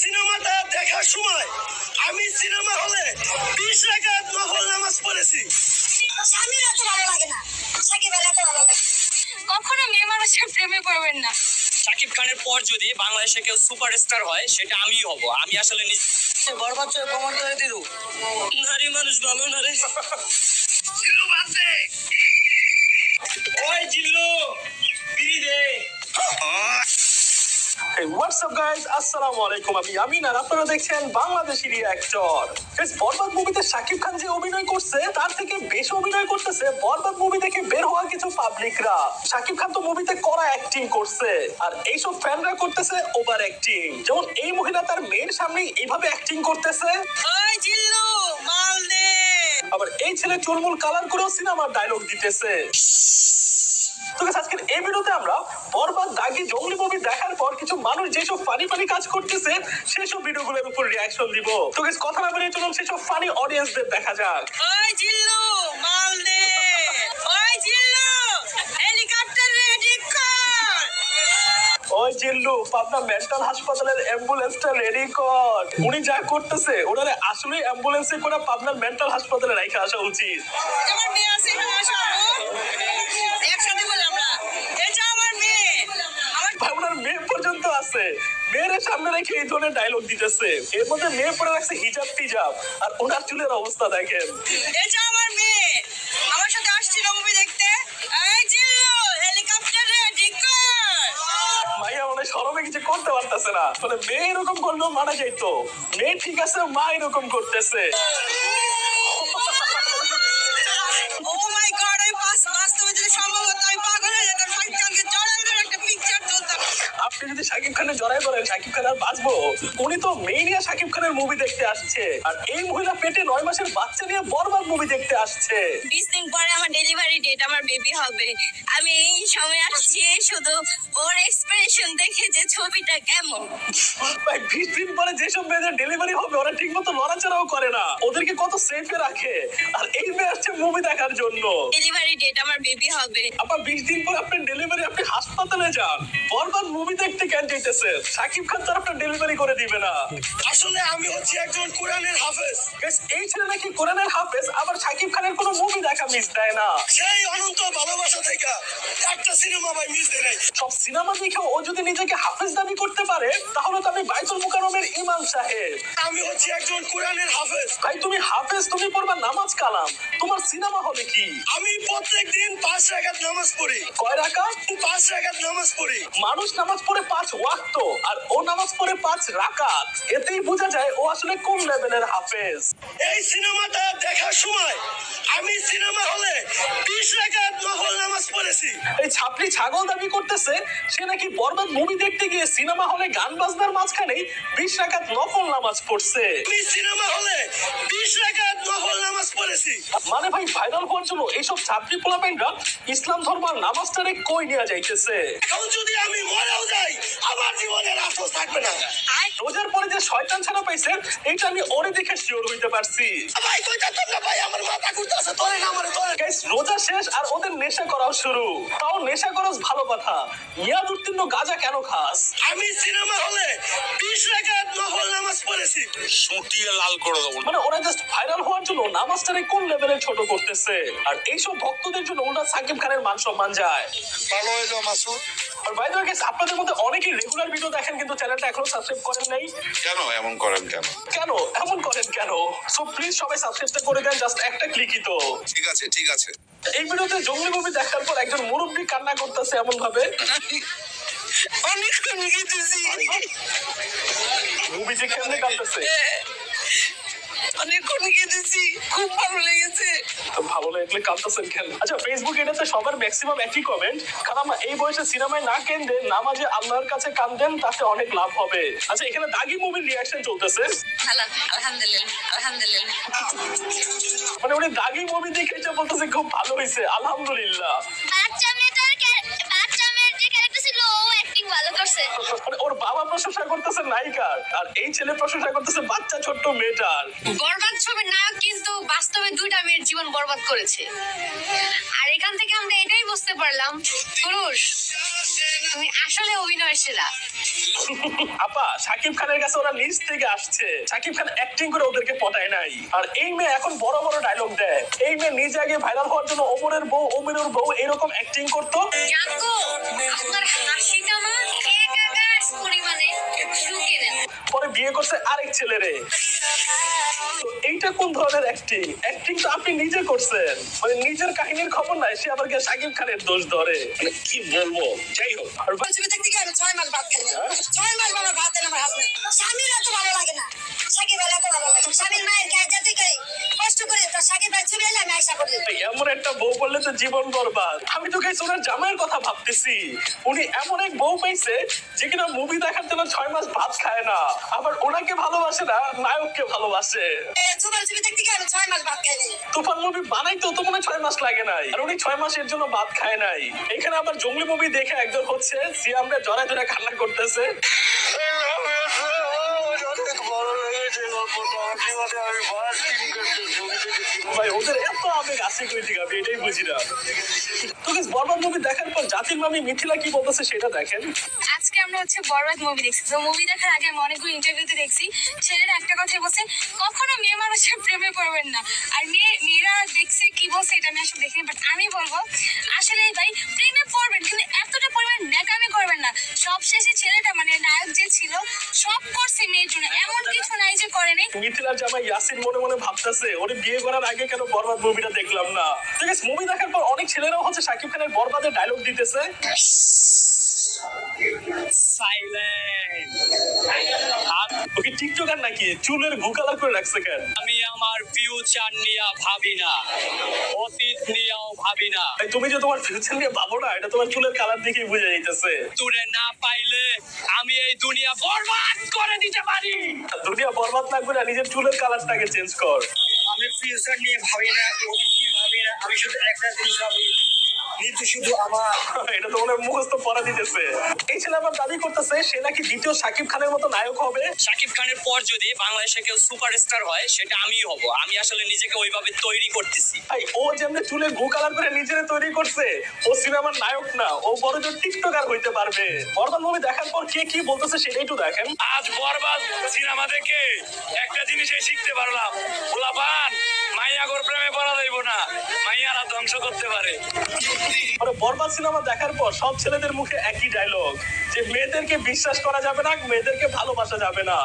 সিনেমাটা দেখার সময় আমি সিনেমা হলে 20 রাকাত নফল নামাজ পড়েছি। স্বামীর এত ভালো লাগে না, সাকিবের এত ভালো লাগে। কখনো মেয়ে মানুষের প্রেমে পড়বেন না। শাকিব খানের পর যদি বাংলাদেশে কেউ সুপারস্টার হয় সেটা আমিই হব। আমি আসলে বরবাদ প্রমাণ করে দিল, নারী মানুষ ভালো না রে। ওই জিল্লু বিড়ি দে। Hey, what's up guys? আসসালামু আলাইকুম। আমি আমিন আর আপনারা দেখছেন বাংলাদেশি রিঅ্যাক্টর। গাইস, বরবাদ মুভিতে শাকিব খান যে অভিনয় করছে তার থেকে বেশি অভিনয় করতেছে বরবাদ মুভি দেখে বের হওয়া কিছু পাবলিকরা। শাকিব খান তো মুভিতে কড়া অ্যাক্টিং করছে আর এইসব ফ্যানরা করতেছে ওভার অ্যাক্টিং। যেমন এই মহিলা তার মেয়ের সামনে এইভাবে অ্যাক্টিং করতেছে, ওই জিল্লু মাল দে। আবার এই ছেলে চুলমুল কালার করেও সিনেমার ডায়লগ দিতেছে। তো গাইস, আজকের এই ভিডিওতে আমরা বরবাদ দাগি জঙ্গলি মুভি দেখার পর কিছু মানুষ যেসব ফানি কাজ করতেছে সেসব ভিডিওগুলোর উপর রিঅ্যাকশন দিব। তো গাইস, কথা না বলে চলুন সেসব ফানি অডিয়েন্সদের দেখা যাক। ওই জিল্লু মাল দে। ওই জিল্লু হেলিকপ্টার রেডি কর। ওই জিল্লু, পাবনা মেন্টাল হাসপাতালের অ্যাম্বুলেন্সটা রেডি কর। উনি যা করতেছে ওনারে আসলে অ্যাম্বুলেন্সে করে পাবনার মেন্টাল হাসপাতালে রেখে আসা উচিত। আমার মেয়ে আছে এখানে, আসো একসাথে বলে আমরা। এটা আমার মেয়ে। আমার ভাই, ওনার মেয়ে পর্যন্ত আছে, মেয়ের সামনে রেখে এই ধরনের ডায়লগ দিতেছে। এর মধ্যে মেয়ে পরে রাখছে হিজাব টিজাব, আর ওনার চুলের অবস্থা দেখেন। এটা আমার মেয়ে, আমার সাথে আসছিল মুভি দেখতে। এই জিল্লু হেলিকপ্টার রেডি কর। মাইয়া মনে হয় শরমে কিছু করতে পারতেছে না, মানে মেয়ে এরকম করলেও মানা যাইতো। মেয়ে ঠিক আছে, মা এরকম করতেছে। ও মাই গড, আমি বাস্তবে যদি সম্ভব হতো আমি পাগল হয়ে যেতাম। শাকিব খানকে জড়াই ধরে একটা পিকচার তুলতাম। আপনি যদি শাকিব খানের জড়াই ধরেন, শাকিব খান আর বাঁচবো? উনি তো মেয়ে নিয়ে শাকিব খানের মুভি দেখতে আসছে, আর এই মহিলা পেটে 9 মাসের বাচ্চা নিয়ে বরবাদ মুভি দেখতে আসছে। 20 দিন পরে আমার ডেলিভারি ডেট, আমার বেবি হবে। আমি এই সময় আসছি শুধু ওর এক্সপ্রেশন দেখে যে ছবিটা কেমন। ভাই, 20 দিন পরে যেসব মেয়েদের ডেলিভারি হবে ওরা ঠিক মতো নড়াচড়াও করে না, ওদেরকে কত সেফে রাখে। আর এই মেয়ে আসছে মুভি দেখার জন্য। ডেলিভারি ডেট, আমার বেবি হবে। আবার 20 দিন পর আপনার ডেলিভারি, আপনি হাসপাতালে যান। বরবাদ মুভি দেখতে কেন যেতেছে? শাকিব খান তো আপনার ডেলিভারি করে দিবে না। আসলে আমি হচ্ছি একজন কোরআনের হাফেজ। Guys, এই ছেলে নাকি কোরআনের হাফেজ, আবার শাকিব খানের কোনো মুভি দেখা মিস দেয় না। সেই অনন্ত ভালোবাসা থেকে একটা সিনেমা ভাই মিস দেয় নাই। সব সিনেমা দেখে ও যদি নিজেকে হাফেজ দাবি করতে পারে তাহলে তো আমি বাইতুল মুকাররমের ইমাম সাহেব। আমি হচ্ছি একজন কোরআনের হাফেজ। ভাই, তুমি হাফেজ, তুমি পড়বা নামাজ কালাম, তোমার সিনেমা হবে কি? আমি প্রত্যেকদিন 5 রাকাত নামাজ পড়ি। কয় রাকাত? 5 রাকাত নামাজ পড়ি। মানুষ নামাজ পড়ে 5 ওয়াক্ত, আর ও নামাজ পড়ে 5 রাকাত। এতেই বোঝা যায় ও আসলে কোন লেভেলের হাফেজ। এই সিনেমাটা দেখার সময় আমি সিনেমা হলে 20 রাকাত নফল নামাজ পড়েছি। এই ছাপড়ি ছাগল দাবি করতেছে সে নাকি বরবাদ মুভি দেখতে গিয়ে সিনেমা হলে গান বাজনার মাঝখানে 20 রাকাত নফল নামাজ পড়ছে। আমি সিনেমা হলে 20 রাকাত নফল নামাজ পড়েছি। মানে ভাই, ভাইরাল হওয়ার জন্য এইসব ছাত্রী পোলাপাইনরা ইসলাম ধর্ম আর নামাজটারে কই নিয়ে যাইতেছে। এখন যদি আমি মরেও যাই আমার জীবনের আফসোস থাকবে না। রোজার পরে যে শয়তান ছাড়া পাইছে এইটা আমি ওরে দেখে শিওর হইতে পারছি। ভাই কইতা তোমরা ভাই আমার মাথা ঘুরতেছে, তোরে না আমারে তোরে। গাইস, রোজা শেষ আর ওদের নেশা করাও শুরু। তাও নেশা করস ভালো কথা, ইয়াদ উত্তীর্ণ গাঁজা কেন খাস? আমি সিনেমা হলে 20 রাকাত নফল নামাজ পড়েছি। সুটিয়ে লাল করে দেবো। মানে ওরা জাস্ট ভাইরাল হওয়ার জন্য নামাজটারে কোন লেভেলে ছোট করতেছে, আর এইসব ভক্তদের জন্য ওরা সাকিব খানের মান সম্মান যায়। ভালো হয়ে যাও মাসুদ। আর বাই দ্য ওয়ে গাইস, আপনাদের মধ্যে অনেকেই রেগুলার ভিডিও দেখেন কিন্তু চ্যানেলটা এখনো সাবস্ক্রাইব করেন নাই। কেন এমন করেন কেন? কেন এমন করেন কেন? সো প্লিজ সবাই সাবস্ক্রাইবটা করে দেন, জাস্ট একটা ক্লিকই তো। ঠিক আছে ঠিক আছে। এই ভিডিওতে জঙ্গলি মুভি দেখার পর একজন মুরব্বী কান্না করতেছে এমন ভাবে। অনেক গেতেছি, মুভি যে কেমনে কাঁদতেছে, অনেকক্ষণ গেতেছি, খুব ভালো লেগেছে। তো ভালো লাগলে কাঁদতেছেন কেন? আচ্ছা, ফেসবুক এটাতে সবার ম্যাক্সিমাম একই কমেন্ট, কারণ এই বয়সে সিনেমায় না কেন্দেন, নামাজে আল্লাহর কাছে কান্দেন, তাতে অনেক লাভ হবে। আচ্ছা, এখানে দাগি মুভির রিঅ্যাকশন চলতেছে। ভালো, আলহামদুলিল্লাহ আলহামদুলিল্লাহ। মানে উনি দাগি মুভি দেখে এটা বলতেছে খুব ভালো হয়েছে, আলহামদুলিল্লাহ। বাচ্চা মেয়ের যে ক্যারেক্টার ছিল ও অ্যাক্টিং ভালো করছে। মানে ওর বাবা প্রশংসা করতেছে নায়িকার, আর এই ছেলে প্রশংসা করতেছে বাচ্চা ছোট্ট মেয়েটার। বরবাদ ছবির নায়ক কিন্তু বাস্তবে 2টা মেয়ের জীবন বরবাদ করেছে। আর এখান থেকে আমরা এটাই বুঝতে পারলাম পুরুষ তুমি আসলে অভিনয় সেরা। আপা শাকিব খানের কাছে ওরা নিজ থেকে আসছে, শাকিব খান অ্যাক্টিং করে ওদেরকে পটায় নাই। আর এই মেয়ে এখন বড় বড় ডায়লগ দেয়। এই মেয়ে নিজে আগে ভাইরাল হওয়ার জন্য ওমরের বউ এরকম অ্যাক্টিং করতো। জাঙ্গো, আপনার হাসিটা না এক আকাশ পরিমাণে ঝুঁকে দেন। পরে বিয়ে করছে আরেক ছেলেরে। তো এইটা কোন ধরনের অ্যাক্টিং? অ্যাক্টিং তো আপনি নিজে করছেন, মানে নিজের কাহিনীর খবর নাই, সে আবার গিয়ে শাকিব খানের দোষ ধরে। মানে কি বলবো, যাই হোক। আর ছবি দেখতে গিয়ে আমি 6 মাস ভাত খাই না। 6 মাস আমার ভাত দেন আমার হাজবেন্ড। স্বামীর এত ভালো লাগে না, সাকিব এত ভালো লাগে। স্বামীর মায়ের গায়ে জাতি করে কষ্ট করে তো সাকিব ভাই ছবি এলে আমি আশা করি। এমন একটা বউ বললে তো জীবন বরবাদ। আমি তো গাইস ওনার জামাইয়ের কথা ভাবতেছি। উনি এমন এক বউ পাইছে যে কিনা মুভি দেখার জন্য 6 মাস ভাত খায় না, আবার ওনাকে ভালোবাসে না, নায়ককে ভালোবাসে। তুফান ছবি দেখতে গিয়ে আমি 6 মাস ভাত খাই নাই। তুফান মুভি বানাইতেও তো মনে হয় 6 মাস লাগে নাই, আর উনি 6 মাসের জন্য ভাত খায় নাই। এখানে আবার জঙ্গলি মুভি দেখে একজন হচ্ছে সিয়ামরে জড়ায় ধরে কান্না করতেছে। ভাই ওদের এত আবেগ আছে কই থেকে, আমি এটাই বুঝি না। তো গাইস বরবাদ মুভি দেখার পর জাতির মামি মিথিলা কি বলতেছে সেটা দেখেন। আজকে আমরা হচ্ছে বরবাদ মুভি দেখছি। তো মুভি দেখার আগে আমি অনেকগুলো ইন্টারভিউতে দেখছি ছেলেরা একটা কথাই বলছে, কখনো মেয়ে মানুষের প্রেমে পড়বেন না। আর মেয়েরা দেখছে কি বলছে এটা আমি আসলে দেখিনি, বাট আমি বলবো আসলে ভাই প্রেমে পড়বেন, কিন্তু এতটা পরিমাণ ন্যাকামি করবেন না। সবশেষে ছেলেটা মানে নায়ক যে ছিল সব করছে মেয়ের জন্য, এমন কিছু নাই যে করেনি। মিথিলার জামাই ইয়াসিন মনে মনে ভাবতেছে ওরে বিয়ে করার আগে কেন বরবাদ মুভিটা দেখলাম না। ঠিক আছে, মুভি দেখার পর অনেক ছেলেরাও হচ্ছে শাকিব খানের বরবাদের ডায়লগ দিতেছে। সাইলেন্ট। ওকে টিকটকার নাকি, চুলের ভু কালার করে রাখছে কেন? আমি আমার ফিউচার নিয়ে ভাবি না, অতীত নিয়েও ভাবি না। ভাই, তুমি যে তোমার ফিউচার নিয়ে ভাবো না, এটা তোমার চুলের কালার দেখেই বোঝা যাইতেছে। তুরে না পাইলে আমি এই দুনিয়া বরবাদ করে দিতে পারি। দুনিয়া বরবাদ না করে নিজের চুলের কালারটাকে চেঞ্জ কর। আমি ফিউচার নিয়ে ভাবি না, অতীত নিয়ে ভাবি না, আমি শুধু একটা জিনিস ভাবি, মৃত্যু শুধু আমার। এটা তো মনে হয় মুখস্থ পড়া দিতেছে। এই ছেলে আবার দাবি করতেছে সে নাকি দ্বিতীয় শাকিব খানের মতো নায়ক হবে। শাকিব খানের পর যদি বাংলাদেশে কেউ সুপারস্টার হয় সেটা আমিই হব। আমি আসলে নিজেকে ওইভাবে তৈরি করতেছি। ভাই ও যেমনি চুলে ভু কালার করে নিজেরে তৈরি করছে, ও সিনেমার নায়ক না, ও বড় জোর টিকটকার হইতে পারবে। বরবাদ মুভি দেখার পর কে কি বলতেছে সেটাই একটু দেখেন। আজ বরবাদ সিনেমা দেখে একটা জিনিসই শিখতে পারলাম, পোলাপান মাইয়াগোর প্রেমে পড়া যাইব না, মাইয়ারা ধ্বংস করতে পারে। মানে বরবাদ সিনেমা দেখার পর সব ছেলেদের মুখে একই ডায়লগ, যে মেয়েদেরকে বিশ্বাস করা যাবে না, মেয়েদেরকে ভালোবাসা যাবে না।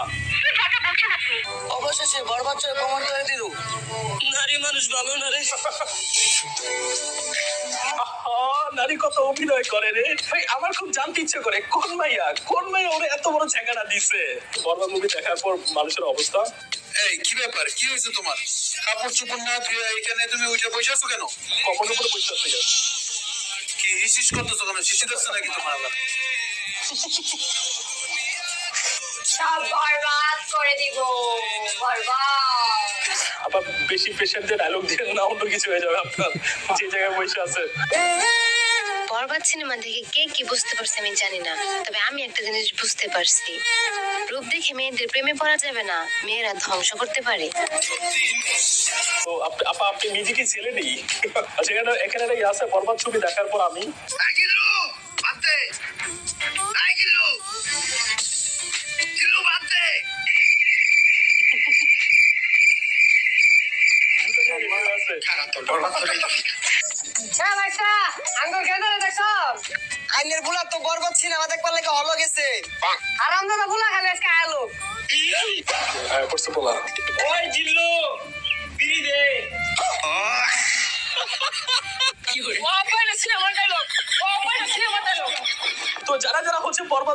অবশেষে বরবাদ চলে প্রমাণ করে দিল নারী মানুষ ভালো না রে। নারী কত অভিনয় করে রে ভাই, আমার খুব জানতে ইচ্ছে করে কোন মাইয়া ওরে এত বড় জায়গাটা দিছে। বরবাদ মুভি দেখার পর মানুষের অবস্থা। এই কি ব্যাপার, কি হয়েছে তোমার? কাপড় চোপড় না ধুয়ে এখানে তুমি উঠে বসে আছো কেন? কখন উপরে বসে আছে কি হিসিস করতেছো কেন? শিশি দেখছো নাকি তোমার আবার? সব বরবাদ করে দিব, বরবাদ। আবার বেশি পেশেন্টদের ডায়লগ দিয়ে না, অন্য কিছু হয়ে যাবে আপনার যে জায়গায় বসে আছে। বরবাদ সিনেমা দেখে কে কি বুঝতে পারছে আমি জানি না, তবে আমি একটা জিনিস বুঝতে পারছি, রূপ দেখে মেয়েদের প্রেমে পড়া যাবে না, মেয়েরা ধ্বংস করতে পারে। তো আপনি নিজে কি ছেলে নেই? আচ্ছা, এখানে একটা ইয়ে আছে, বরবাদ ছবি দেখার পর আমি আইনের ভুলা তো বরবাদ সিনেমা দেখবার লাগে হলো গেছে। আরাম দাদা ভুলা খালে আজকে আলো। করছে বলা। ওই জিল্লু বিড়ি দে। সিনেমার ডায়লগ, সিনেমার ডায়লগ। তো যারা যারা হচ্ছে বরবাদ